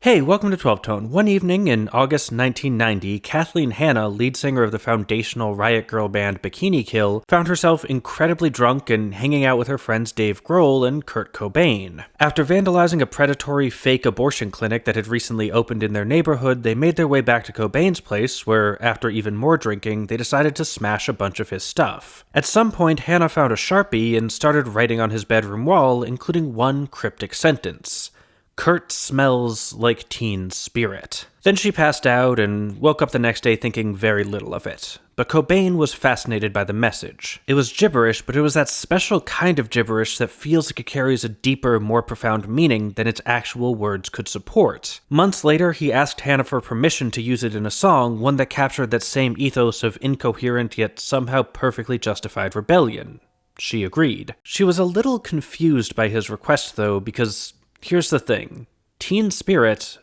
Hey, welcome to 12 Tone. One evening in August 1990, Kathleen Hanna, lead singer of the foundational Riot Grrrl band Bikini Kill, found herself incredibly drunk and hanging out with her friends Dave Grohl and Kurt Cobain. After vandalizing a predatory fake abortion clinic that had recently opened in their neighborhood, they made their way back to Cobain's place, where, after even more drinking, they decided to smash a bunch of his stuff. At some point, Hanna found a Sharpie and started writing on his bedroom wall, including one cryptic sentence: "Kurt smells like teen spirit." Then she passed out and woke up the next day thinking very little of it. But Cobain was fascinated by the message. It was gibberish, but it was that special kind of gibberish that feels like it carries a deeper, more profound meaning than its actual words could support. Months later, he asked Hanna for permission to use it in a song, one that captured that same ethos of incoherent yet somehow perfectly justified rebellion. She agreed. She was a little confused by his request, though, because here's the thing. Teen Spirit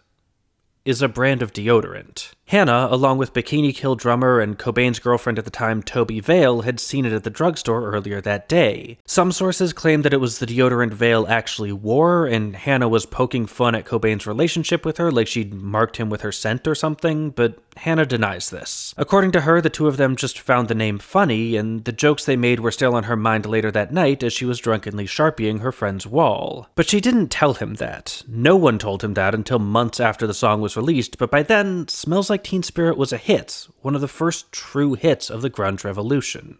is a brand of deodorant. Hanna, along with Bikini Kill drummer and Cobain's girlfriend at the time, Toby Vale, had seen it at the drugstore earlier that day. Some sources claim that it was the deodorant Vale actually wore, and Hanna was poking fun at Cobain's relationship with her, like she'd marked him with her scent or something, but Hanna denies this. According to her, the two of them just found the name funny, and the jokes they made were still on her mind later that night as she was drunkenly sharpieing her friend's wall. But she didn't tell him that. No one told him that until months after the song was released, but by then, Smells Like Teen Spirit was a hit, one of the first true hits of the grunge revolution.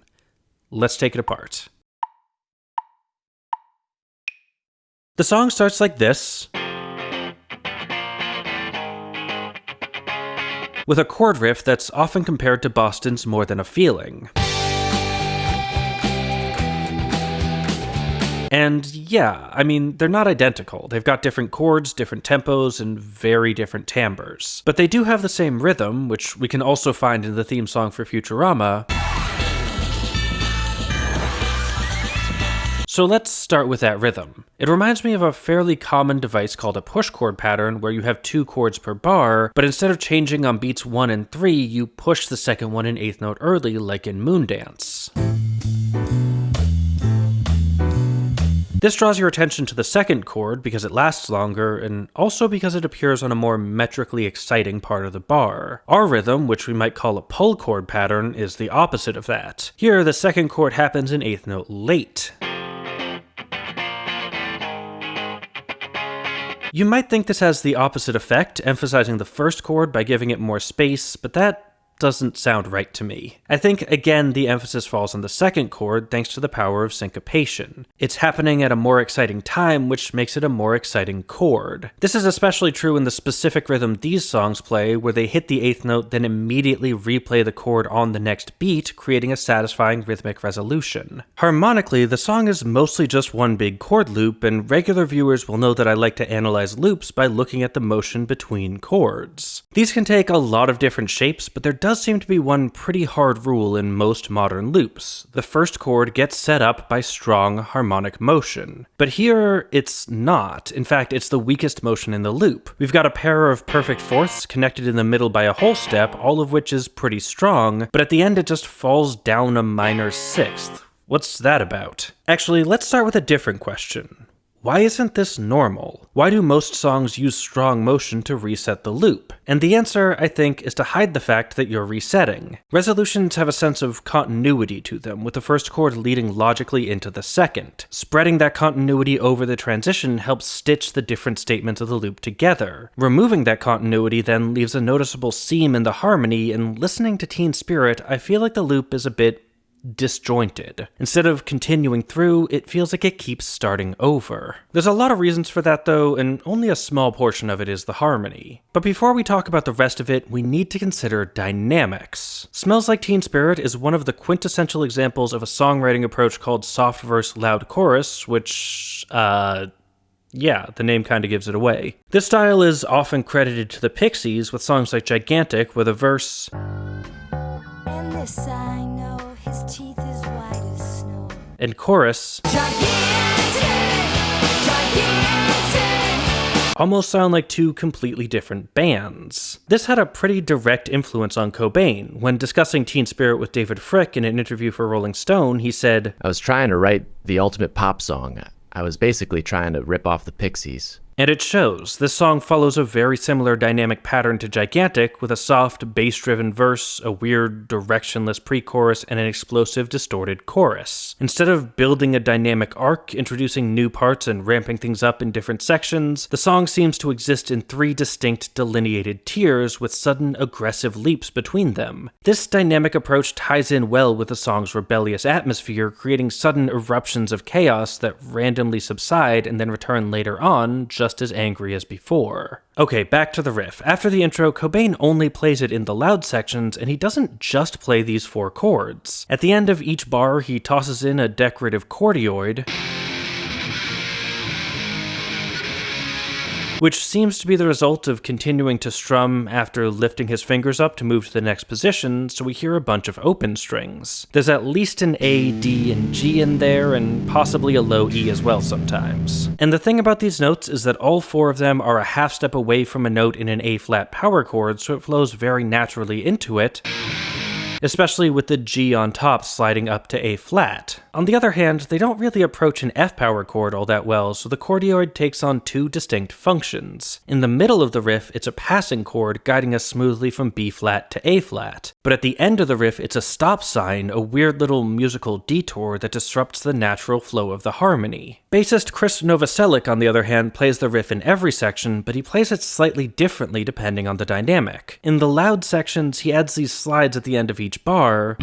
Let's take it apart. The song starts like this, with a chord riff that's often compared to Boston's More Than a Feeling. And yeah, I mean, they're not identical. They've got different chords, different tempos, and very different timbres. But they do have the same rhythm, which we can also find in the theme song for Futurama. So let's start with that rhythm. It reminds me of a fairly common device called a push chord pattern, where you have 2 chords per bar, but instead of changing on beats 1 and 3, you push the second one an 8th note early, like in Moondance. This draws your attention to the second chord because it lasts longer, and also because it appears on a more metrically exciting part of the bar. Our rhythm, which we might call a pull chord pattern, is the opposite of that. Here, the second chord happens an 8th note late. You might think this has the opposite effect, emphasizing the first chord by giving it more space, but that doesn't sound right to me. I think, again, the emphasis falls on the second chord thanks to the power of syncopation. It's happening at a more exciting time, which makes it a more exciting chord. This is especially true in the specific rhythm these songs play, where they hit the 8th note, then immediately replay the chord on the next beat, creating a satisfying rhythmic resolution. Harmonically, the song is mostly just one big chord loop, and regular viewers will know that I like to analyze loops by looking at the motion between chords. These can take a lot of different shapes, but there does seem to be one pretty hard rule in most modern loops. The first chord gets set up by strong harmonic motion. But here, it's not. In fact, it's the weakest motion in the loop. We've got a pair of perfect fourths connected in the middle by a whole step, all of which is pretty strong, but at the end it just falls down a minor 6th. What's that about? Actually, let's start with a different question. Why isn't this normal? Why do most songs use strong motion to reset the loop? And the answer, I think, is to hide the fact that you're resetting. Resolutions have a sense of continuity to them, with the first chord leading logically into the second. Spreading that continuity over the transition helps stitch the different statements of the loop together. Removing that continuity then leaves a noticeable seam in the harmony, and listening to Teen Spirit, I feel like the loop is a bit disjointed. Instead of continuing through, it feels like it keeps starting over. There's a lot of reasons for that though, and only a small portion of it is the harmony. But before we talk about the rest of it, we need to consider dynamics. Smells Like Teen Spirit is one of the quintessential examples of a songwriting approach called soft verse, loud chorus, which, yeah, the name kinda gives it away. This style is often credited to the Pixies with songs like Gigantic, where the verse "And this I know, his teeth as white as snow," and chorus almost sound like two completely different bands. This had a pretty direct influence on Cobain. When discussing Teen Spirit with David Fricke in an interview for Rolling Stone, he said, "I was trying to write the ultimate pop song. I was basically trying to rip off the Pixies, And it shows. This song follows a very similar dynamic pattern to Gigantic, with a soft, bass-driven verse, a weird, directionless pre-chorus, and an explosive, distorted chorus. Instead of building a dynamic arc, introducing new parts and ramping things up in different sections, the song seems to exist in 3 distinct delineated tiers with sudden, aggressive leaps between them. This dynamic approach ties in well with the song's rebellious atmosphere, creating sudden eruptions of chaos that randomly subside and then return later on, just as angry as before. Okay, back to the riff. After the intro, Cobain only plays it in the loud sections, and he doesn't just play these 4 chords. At the end of each bar, he tosses in a decorative chordioid, which seems to be the result of continuing to strum after lifting his fingers up to move to the next position, so we hear a bunch of open strings. There's at least an A, D, and G in there, and possibly a low E as well sometimes. And the thing about these notes is that all 4 of them are a half step away from a note in an A-flat power chord, so it flows very naturally into it, especially with the G on top sliding up to A-flat. On the other hand, they don't really approach an F-power chord all that well, so the chordioid takes on 2 distinct functions. In the middle of the riff, it's a passing chord guiding us smoothly from B-flat to A-flat. But at the end of the riff, it's a stop sign, a weird little musical detour that disrupts the natural flow of the harmony. Bassist Chris Novoselic, on the other hand, plays the riff in every section, but he plays it slightly differently depending on the dynamic. In the loud sections, he adds these slides at the end of each bar,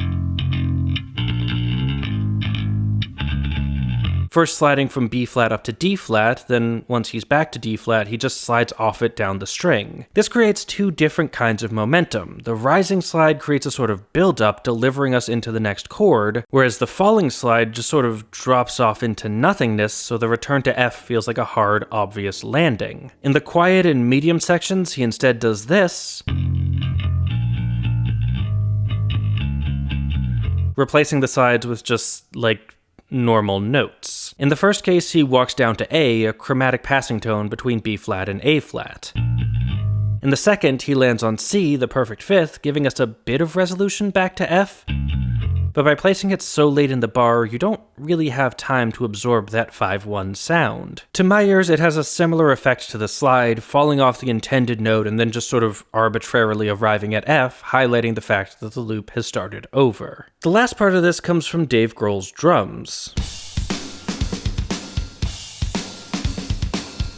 first sliding from B-flat up to D-flat, then once he's back to D-flat, he just slides off it down the string. This creates 2 different kinds of momentum. The rising slide creates a sort of build-up, delivering us into the next chord, whereas the falling slide just sort of drops off into nothingness, so the return to F feels like a hard, obvious landing. In the quiet and medium sections, he instead does this, replacing the sides with just, like, normal notes. In the first case, he walks down to A chromatic passing tone between B-flat and A-flat. In the second, he lands on C, the perfect 5th, giving us a bit of resolution back to F. But by placing it so late in the bar, you don't really have time to absorb that 5-1 sound. To my ears, it has a similar effect to the slide, falling off the intended note and then just sort of arbitrarily arriving at F, highlighting the fact that the loop has started over. The last part of this comes from Dave Grohl's drums.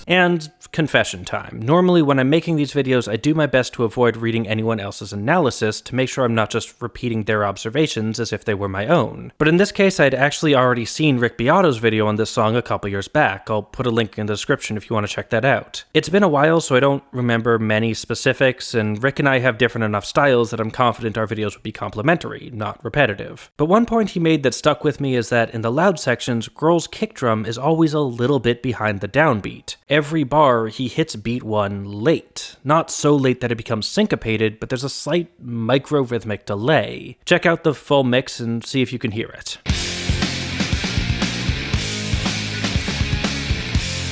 And confession time. Normally when I'm making these videos, I do my best to avoid reading anyone else's analysis to make sure I'm not just repeating their observations as if they were my own. But in this case, I'd actually already seen Rick Beato's video on this song a couple years back. I'll put a link in the description if you want to check that out. It's been a while, so I don't remember many specifics, and Rick and I have different enough styles that I'm confident our videos would be complementary, not repetitive. But one point he made that stuck with me is that in the loud sections, Grohl's kick drum is always a little bit behind the downbeat. Every bar, he hits beat 1 late. Not so late that it becomes syncopated, but there's a slight micro-rhythmic delay. Check out the full mix and see if you can hear it.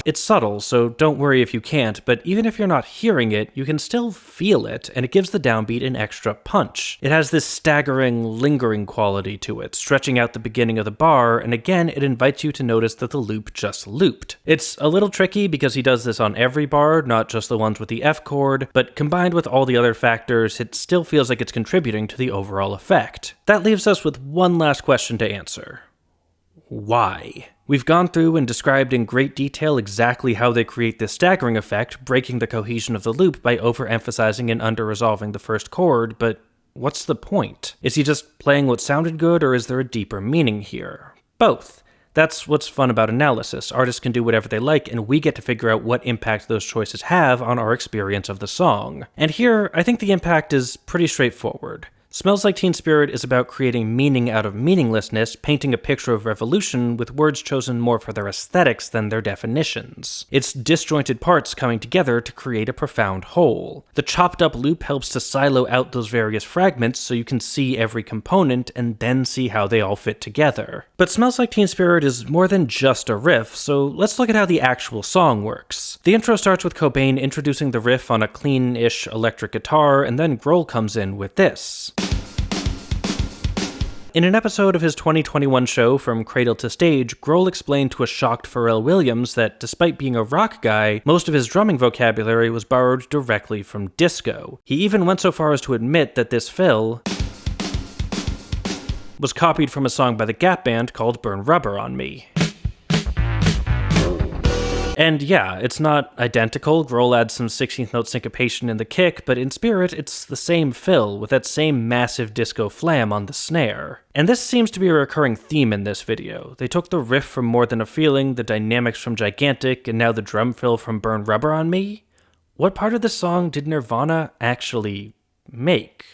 It's subtle, so don't worry if you can't, but even if you're not hearing it, you can still feel it, and it gives the downbeat an extra punch. It has this staggering, lingering quality to it, stretching out the beginning of the bar, and again, it invites you to notice that the loop just looped. It's a little tricky because he does this on every bar, not just the ones with the F chord, but combined with all the other factors, it still feels like it's contributing to the overall effect. That leaves us with one last question to answer. Why? We've gone through and described in great detail exactly how they create this staggering effect, breaking the cohesion of the loop by overemphasizing and under-resolving the first chord, but what's the point? Is he just playing what sounded good, or is there a deeper meaning here? Both. That's what's fun about analysis. Artists can do whatever they like, and we get to figure out what impact those choices have on our experience of the song. And here, I think the impact is pretty straightforward. Smells Like Teen Spirit is about creating meaning out of meaninglessness, painting a picture of revolution with words chosen more for their aesthetics than their definitions. It's disjointed parts coming together to create a profound whole. The chopped up loop helps to silo out those various fragments so you can see every component and then see how they all fit together. But Smells Like Teen Spirit is more than just a riff, so let's look at how the actual song works. The intro starts with Cobain introducing the riff on a clean-ish electric guitar, and then Grohl comes in with this. In an episode of his 2021 show From Cradle to Stage, Grohl explained to a shocked Pharrell Williams that despite being a rock guy, most of his drumming vocabulary was borrowed directly from disco. He even went so far as to admit that this fill was copied from a song by the Gap Band called Burn Rubber on Me. And yeah, it's not identical. Grohl adds some 16th note syncopation in the kick, but in spirit, it's the same fill, with that same massive disco flam on the snare. And this seems to be a recurring theme in this video. They took the riff from More Than a Feeling, the dynamics from Gigantic, and now the drum fill from Burn Rubber on Me? What part of the song did Nirvana actually make?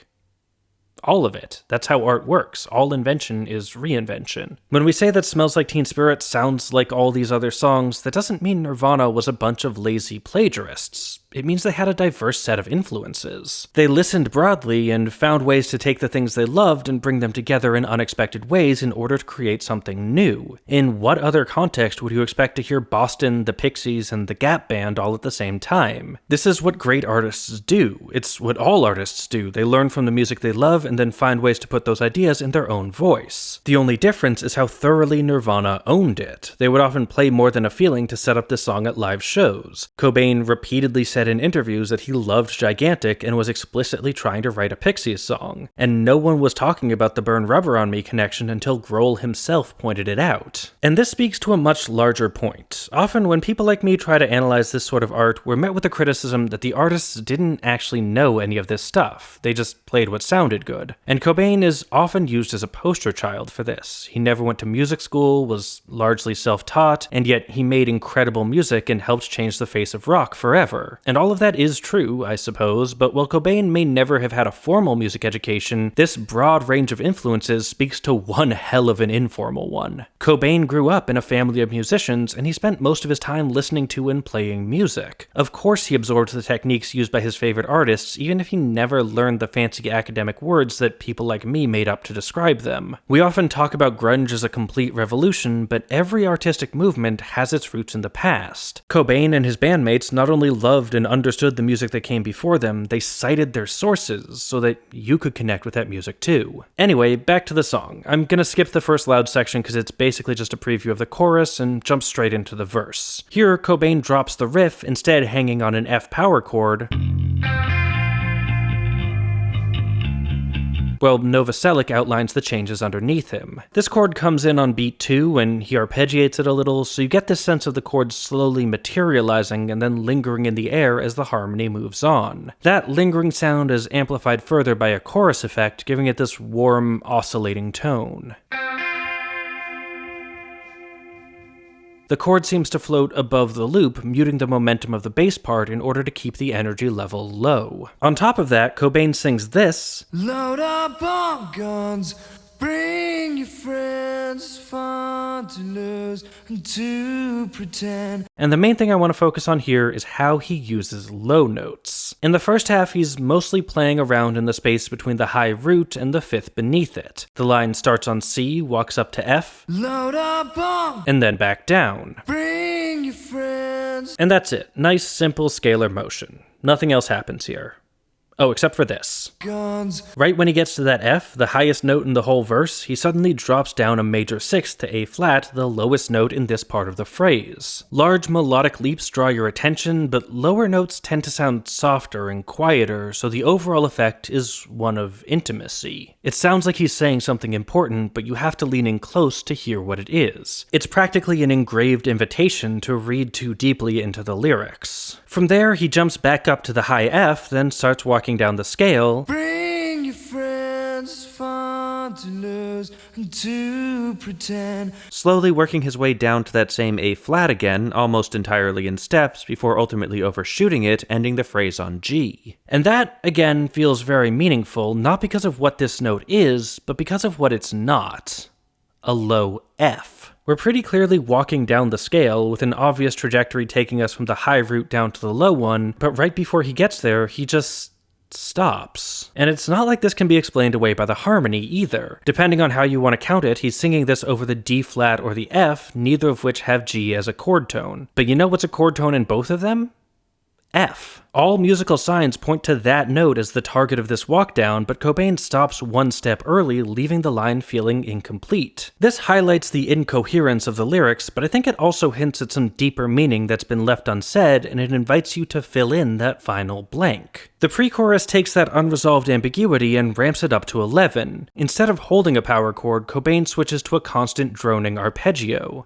All of it. That's how art works. All invention is reinvention. When we say that Smells Like Teen Spirit sounds like all these other songs, that doesn't mean Nirvana was a bunch of lazy plagiarists. It means they had a diverse set of influences. They listened broadly and found ways to take the things they loved and bring them together in unexpected ways in order to create something new. In what other context would you expect to hear Boston, the Pixies, and the Gap Band all at the same time? This is what great artists do. It's what all artists do. They learn from the music they love and then find ways to put those ideas in their own voice. The only difference is how thoroughly Nirvana owned it. They would often play More Than a Feeling to set up this song at live shows. Cobain repeatedly said in interviews that he loved Gigantic and was explicitly trying to write a Pixies song. And no one was talking about the Burn Rubber on Me connection until Grohl himself pointed it out. And this speaks to a much larger point. Often when people like me try to analyze this sort of art, we're met with the criticism that the artists didn't actually know any of this stuff. They just played what sounded good. And Cobain is often used as a poster child for this. He never went to music school, was largely self-taught, and yet he made incredible music and helped change the face of rock forever. And all of that is true, I suppose, but while Cobain may never have had a formal music education, this broad range of influences speaks to one hell of an informal one. Cobain grew up in a family of musicians, and he spent most of his time listening to and playing music. Of course he absorbed the techniques used by his favorite artists, even if he never learned the fancy academic words that people like me made up to describe them. We often talk about grunge as a complete revolution, but every artistic movement has its roots in the past. Cobain and his bandmates not only loved and understood the music that came before them, they cited their sources so that you could connect with that music too. Anyway, back to the song. I'm gonna skip the first loud section because it's basically just a preview of the chorus and jump straight into the verse. Here, Cobain drops the riff, instead hanging on an F power chord, while Novoselic outlines the changes underneath him. This chord comes in on beat 2 and he arpeggiates it a little, so you get this sense of the chord slowly materializing and then lingering in the air as the harmony moves on. That lingering sound is amplified further by a chorus effect, giving it this warm, oscillating tone. The chord seems to float above the loop, muting the momentum of the bass part in order to keep the energy level low. On top of that, Cobain sings this, "Load up on guns, bring your friends, it's fun to lose and to pretend." And the main thing I want to focus on here is how he uses low notes. In the first half, he's mostly playing around in the space between the high root and the fifth beneath it. The line starts on C, walks up to F, load up on, and then back down. Bring your friends. And that's it. Nice, simple scalar motion. Nothing else happens here. Oh, except for this. Guns. Right when he gets to that F, the highest note in the whole verse, he suddenly drops down a major sixth to A flat, the lowest note in this part of the phrase. Large melodic leaps draw your attention, but lower notes tend to sound softer and quieter, so the overall effect is one of intimacy. It sounds like he's saying something important, but you have to lean in close to hear what it is. It's practically an engraved invitation to read too deeply into the lyrics. From there, he jumps back up to the high F, then starts walking down the scale. Bring your friends, it's fun to lose and to pretend. Slowly working his way down to that same A flat again, almost entirely in steps, before ultimately overshooting it, ending the phrase on G. And that, again, feels very meaningful, not because of what this note is, but because of what it's not. A low F. We're pretty clearly walking down the scale, with an obvious trajectory taking us from the high root down to the low one, but right before he gets there, he just stops. And it's not like this can be explained away by the harmony either. Depending on how you want to count it, he's singing this over the D flat or the F, neither of which have G as a chord tone. But you know what's a chord tone in both of them? F. All musical signs point to that note as the target of this walkdown, but Cobain stops one step early, leaving the line feeling incomplete. This highlights the incoherence of the lyrics, but I think it also hints at some deeper meaning that's been left unsaid, and it invites you to fill in that final blank. The pre-chorus takes that unresolved ambiguity and ramps it up to 11. Instead of holding a power chord, Cobain switches to a constant droning arpeggio.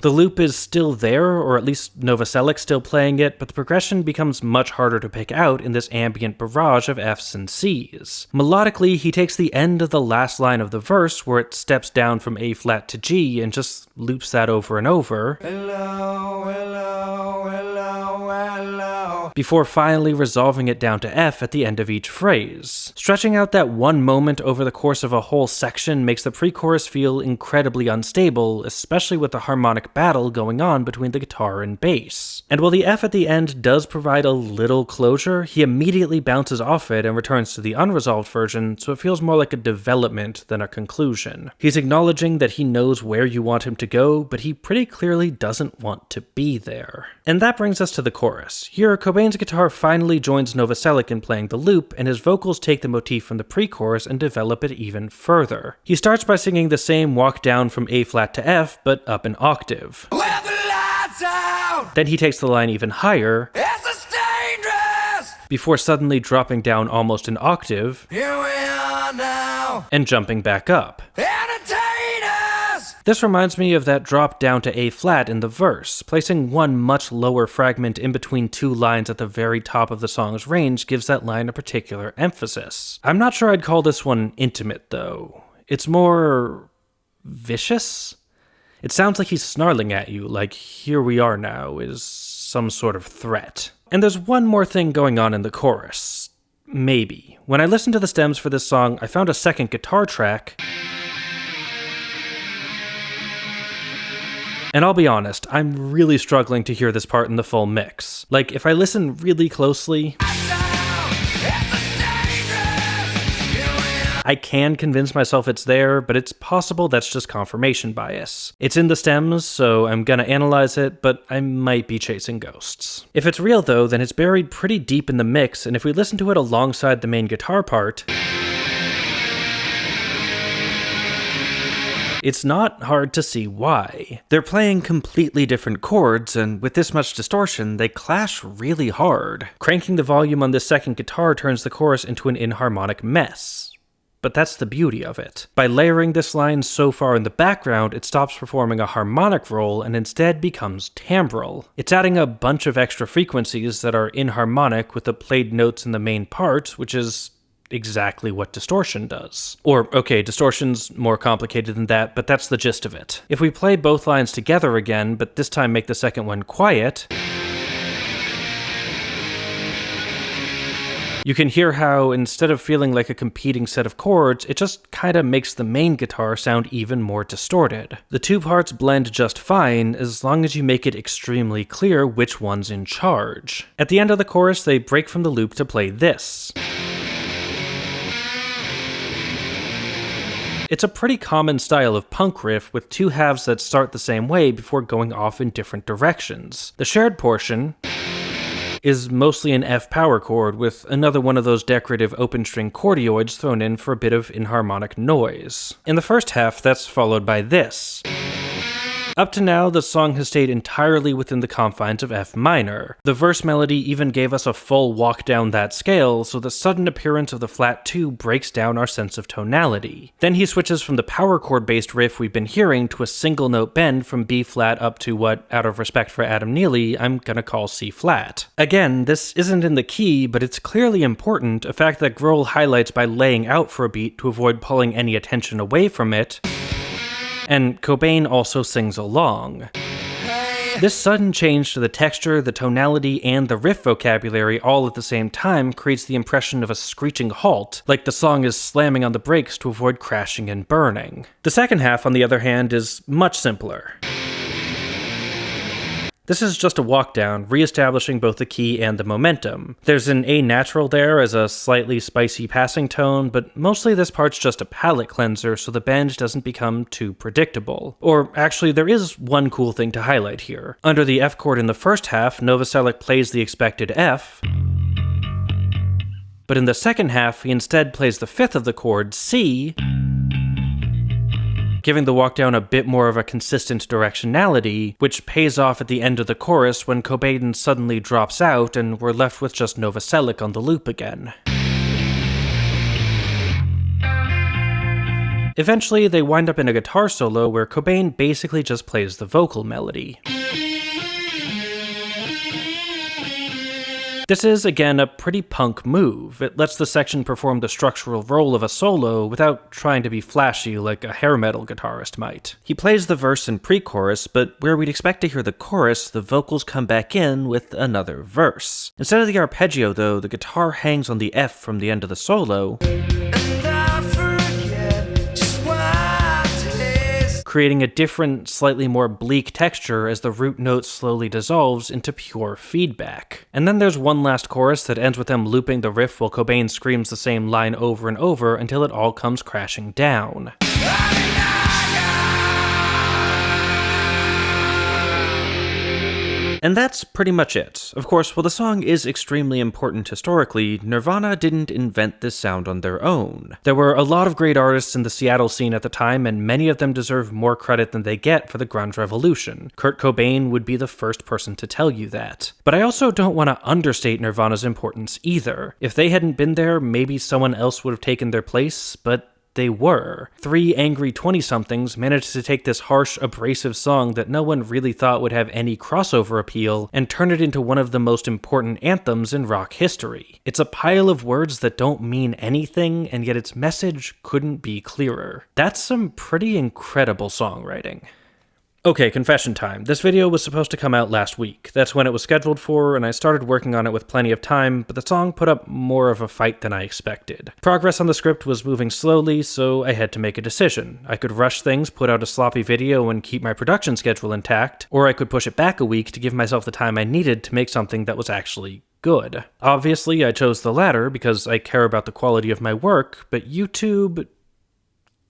The loop is still there, or at least Novoselic's still playing it, but the progression becomes much harder to pick out in this ambient barrage of Fs and Cs. Melodically, he takes the end of the last line of the verse, where it steps down from A flat to G, and just loops that over and over. Hello, hello, hello, hello. Before finally resolving it down to F at the end of each phrase. Stretching out that one moment over the course of a whole section makes the pre-chorus feel incredibly unstable, especially with the harmonic battle going on between the guitar and bass. And while the F at the end does provide a little closure, he immediately bounces off it and returns to the unresolved version, so it feels more like a development than a conclusion. He's acknowledging that he knows where you want him to go, but he pretty clearly doesn't want to be there. And that brings us to the chorus. Here, Cobain's guitar finally joins Novoselic in playing the loop, and his vocals take the motif from the pre-chorus and develop it even further. He starts by singing the same walk down from A flat to F, but up an octave. With the lights out! Then he takes the line even higher, It's dangerous! before suddenly dropping down almost an octave, Here we are now! and jumping back up. Entertain us! This reminds me of that drop down to A flat in the verse. Placing one much lower fragment in between two lines at the very top of the song's range gives that line a particular emphasis. I'm not sure I'd call this one intimate, though. It's more vicious? It sounds like he's snarling at you, like "here we are now" is some sort of threat. And there's one more thing going on in the chorus. Maybe. When I listened to the stems for this song, I found a second guitar track. And I'll be honest, I'm really struggling to hear this part in the full mix. Like, if I listen really closely, I can convince myself it's there, but it's possible that's just confirmation bias. It's in the stems, so I'm gonna analyze it, but I might be chasing ghosts. If it's real though, then it's buried pretty deep in the mix, and if we listen to it alongside the main guitar part, it's not hard to see why. They're playing completely different chords, and with this much distortion, they clash really hard. Cranking the volume on this second guitar turns the chorus into an inharmonic mess. But that's the beauty of it. By layering this line so far in the background, it stops performing a harmonic role and instead becomes timbral. It's adding a bunch of extra frequencies that are inharmonic with the played notes in the main part, which is exactly what distortion does. Or, okay, distortion's more complicated than that, but that's the gist of it. If we play both lines together again, but this time make the second one quiet, you can hear how, instead of feeling like a competing set of chords, it just kinda makes the main guitar sound even more distorted. The two parts blend just fine, as long as you make it extremely clear which one's in charge. At the end of the chorus, they break from the loop to play this. It's a pretty common style of punk riff with two halves that start the same way before going off in different directions. The shared portion is mostly an F power chord with another one of those decorative open string chordioids thrown in for a bit of inharmonic noise. In the first half, that's followed by this. Up to now, the song has stayed entirely within the confines of F minor. The verse melody even gave us a full walk down that scale, so the sudden appearance of the flat 2 breaks down our sense of tonality. Then he switches from the power chord-based riff we've been hearing to a single note bend from B flat up to what, out of respect for Adam Neely, I'm gonna call C flat. Again, this isn't in the key, but it's clearly important, a fact that Grohl highlights by laying out for a beat to avoid pulling any attention away from it. And Cobain also sings along. This sudden change to the texture, the tonality, and the riff vocabulary all at the same time creates the impression of a screeching halt, like the song is slamming on the brakes to avoid crashing and burning. The second half, on the other hand, is much simpler. This is just a walk down, re-establishing both the key and the momentum. There's an A natural there as a slightly spicy passing tone, but mostly this part's just a palate cleanser so the bend doesn't become too predictable. Or actually, there is one cool thing to highlight here. Under the F chord in the first half, Novoselic plays the expected F, but in the second half, he instead plays the fifth of the chord, C, giving the walk down a bit more of a consistent directionality, which pays off at the end of the chorus when Cobain suddenly drops out and we're left with just Novoselic on the loop again. Eventually, they wind up in a guitar solo where Cobain basically just plays the vocal melody. This is, again, a pretty punk move. It lets the section perform the structural role of a solo without trying to be flashy like a hair metal guitarist might. He plays the verse and pre-chorus, but where we'd expect to hear the chorus, the vocals come back in with another verse. Instead of the arpeggio, though, the guitar hangs on the F from the end of the solo, creating a different, slightly more bleak texture as the root note slowly dissolves into pure feedback. And then there's one last chorus that ends with them looping the riff while Cobain screams the same line over and over until it all comes crashing down. And that's pretty much it. Of course, while the song is extremely important historically, Nirvana didn't invent this sound on their own. There were a lot of great artists in the Seattle scene at the time, and many of them deserve more credit than they get for the grunge revolution. Kurt Cobain would be the first person to tell you that. But I also don't want to understate Nirvana's importance either. If they hadn't been there, maybe someone else would have taken their place, but they were. 3 angry 20-somethings managed to take this harsh, abrasive song that no one really thought would have any crossover appeal and turn it into one of the most important anthems in rock history. It's a pile of words that don't mean anything, and yet its message couldn't be clearer. That's some pretty incredible songwriting. Okay, confession time. This video was supposed to come out last week. That's when it was scheduled for, and I started working on it with plenty of time, but the song put up more of a fight than I expected. Progress on the script was moving slowly, so I had to make a decision. I could rush things, put out a sloppy video, and keep my production schedule intact, or I could push it back a week to give myself the time I needed to make something that was actually good. Obviously, I chose the latter because I care about the quality of my work, but YouTube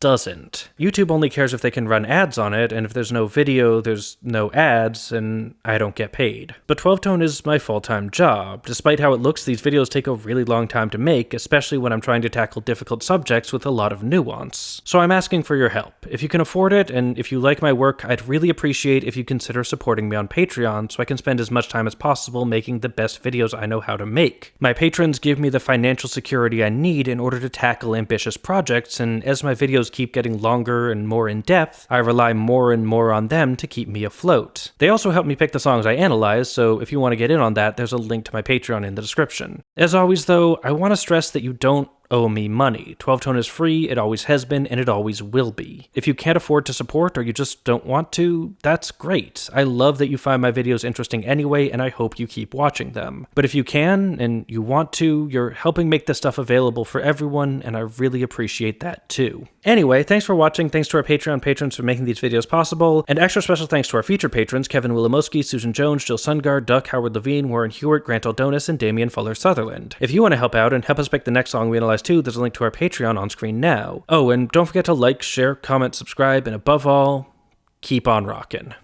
doesn't. YouTube only cares if they can run ads on it, and if there's no video, there's no ads, and I don't get paid. But 12-tone is my full-time job. Despite how it looks, these videos take a really long time to make, especially when I'm trying to tackle difficult subjects with a lot of nuance. So I'm asking for your help. If you can afford it, and if you like my work, I'd really appreciate if you consider supporting me on Patreon so I can spend as much time as possible making the best videos I know how to make. My patrons give me the financial security I need in order to tackle ambitious projects, and as my videos keep getting longer and more in-depth, I rely more and more on them to keep me afloat. They also help me pick the songs I analyze, so if you want to get in on that, there's a link to my Patreon in the description. As always though, I want to stress that you don't owe me money. 12-tone is free, it always has been, and it always will be. If you can't afford to support or you just don't want to, that's great. I love that you find my videos interesting anyway, and I hope you keep watching them. But if you can, and you want to, you're helping make this stuff available for everyone, and I really appreciate that too. Anyway, thanks for watching, thanks to our Patreon patrons for making these videos possible, and extra special thanks to our featured patrons, Kevin Wilamowski, Susan Jones, Jill Sungard, Duck, Howard Levine, Warren Huart, Grant Aldonis, and Damian Fuller Sutherland. If you want to help out and help us pick the next song we analyze too, there's a link to our Patreon on screen now. Oh, and don't forget to like, share, comment, subscribe, and above all, keep on rockin'.